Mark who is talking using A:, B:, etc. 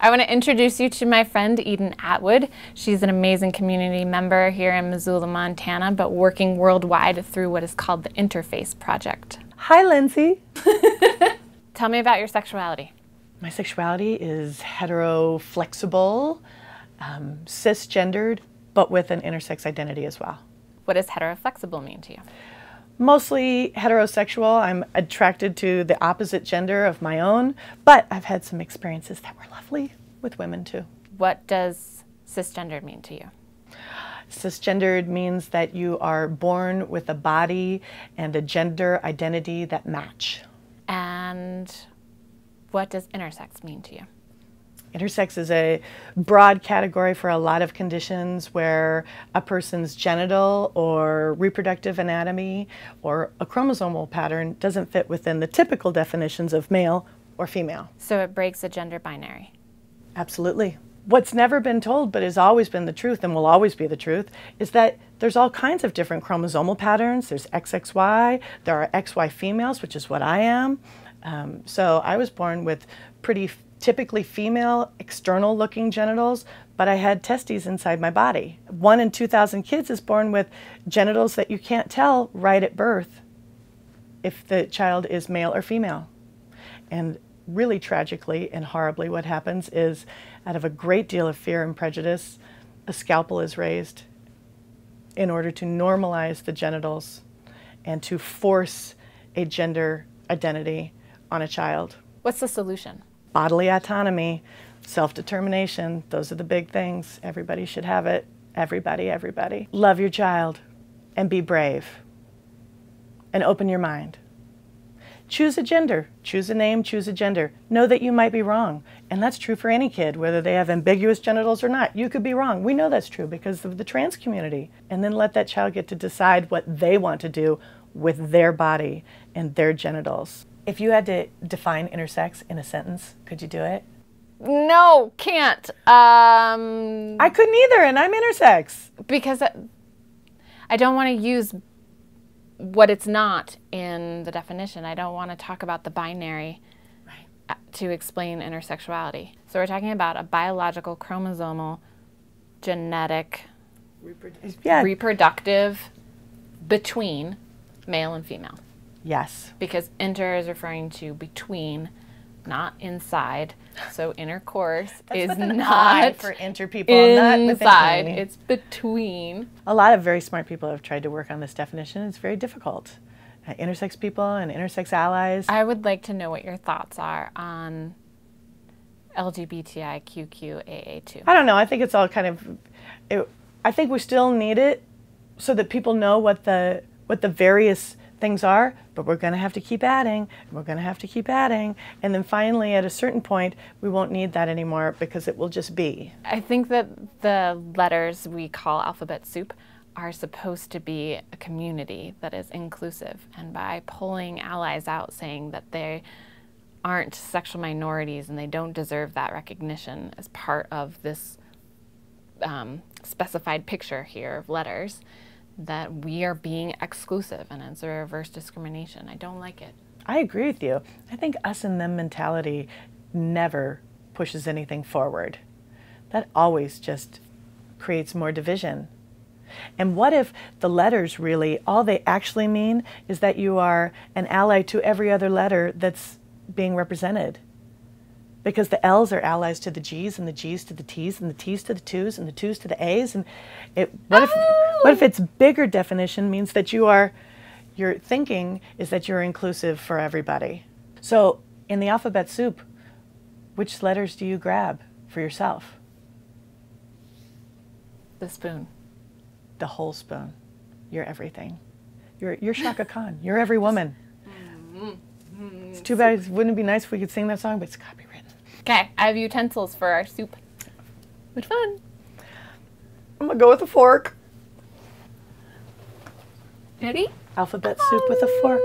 A: I want to introduce you to my friend Eden Atwood. She's an amazing community member here in Missoula, Montana, but working worldwide through what is called the Interface Project.
B: Hi, Lindsey.
A: Tell me about your sexuality.
B: My sexuality is hetero-flexible, cisgendered, but with an intersex identity as well.
A: What does hetero-flexible mean to you?
B: Mostly heterosexual. I'm attracted to the opposite gender of my own, but I've had some experiences that were lovely with women too.
A: What does cisgendered mean to you?
B: Cisgendered means that you are born with a body and a gender identity that match.
A: And what does intersex mean to you?
B: Intersex is a broad category for a lot of conditions where a person's genital or reproductive anatomy or a chromosomal pattern doesn't fit within the typical definitions of male or female.
A: So it breaks a gender binary.
B: Absolutely. What's never been told but has always been the truth and will always be the truth is that there's all kinds of different chromosomal patterns. There's XXY, there are XY females, which is what I am. So I was born with pretty typically female, external-looking genitals, but I had testes inside my body. 1 in 2,000 kids is born with genitals that you can't tell right at birth if the child is male or female. And really tragically and horribly what happens is, out of a great deal of fear and prejudice, a scalpel is raised in order to normalize the genitals and to force a gender identity on a child.
A: What's the solution?
B: Bodily autonomy, self-determination, those are the big things. Everybody should have it. Everybody, everybody. Love your child and be brave and open your mind. Choose a gender, choose a name, choose a gender. Know that you might be wrong. And that's true for any kid, whether they have ambiguous genitals or not. You could be wrong. We know that's true because of the trans community. And then let that child get to decide what they want to do with their body and their genitals. If you had to define intersex in a sentence, could you do it?
A: No, can't.
B: I couldn't either, and I'm intersex.
A: Because I don't want to use what it's not in the definition. I don't want to talk about the binary to explain intersexuality. So we're talking about a biological, chromosomal, genetic, reproductive between male and female.
B: Yes.
A: Because inter is referring to between, not inside. So intercourse is not
B: for inter people,
A: inside.
B: Not
A: it's between.
B: A lot of very smart people have tried to work on this definition. It's very difficult. Intersex people and intersex allies.
A: I would like to know what your thoughts are on LGBTIQQAA2.
B: I don't know. I think it's all kind of. I think we still need it so that people know what the various things are, but we're going to have to keep adding, and we're going to have to keep adding, and then finally at a certain point we won't need that anymore because it will just be.
A: I think that the letters we call alphabet soup are supposed to be a community that is inclusive, and by pulling allies out saying that they aren't sexual minorities and they don't deserve that recognition as part of this specified picture here of letters, that we are being exclusive and it's a reverse discrimination. I don't like it.
B: I agree with you. I think us and them mentality never pushes anything forward. That always just creates more division. And what if the letters really, all they actually mean is that you are an ally to every other letter that's being represented? Because the L's are allies to the G's, and the G's to the T's, and the T's to the 2's, and the 2's to the A's. And what if its bigger definition means that your thinking is that you're inclusive for everybody? So in the alphabet soup, which letters do you grab for yourself?
A: The spoon.
B: The whole spoon. You're everything. You're Shaka Khan. You're every woman. It's too bad. Wouldn't it be nice if we could sing that song? But it's copywritten.
A: Okay, I have utensils for our soup. Which one?
B: I'm gonna go with a fork.
A: Ready?
B: Alphabet soup with a fork.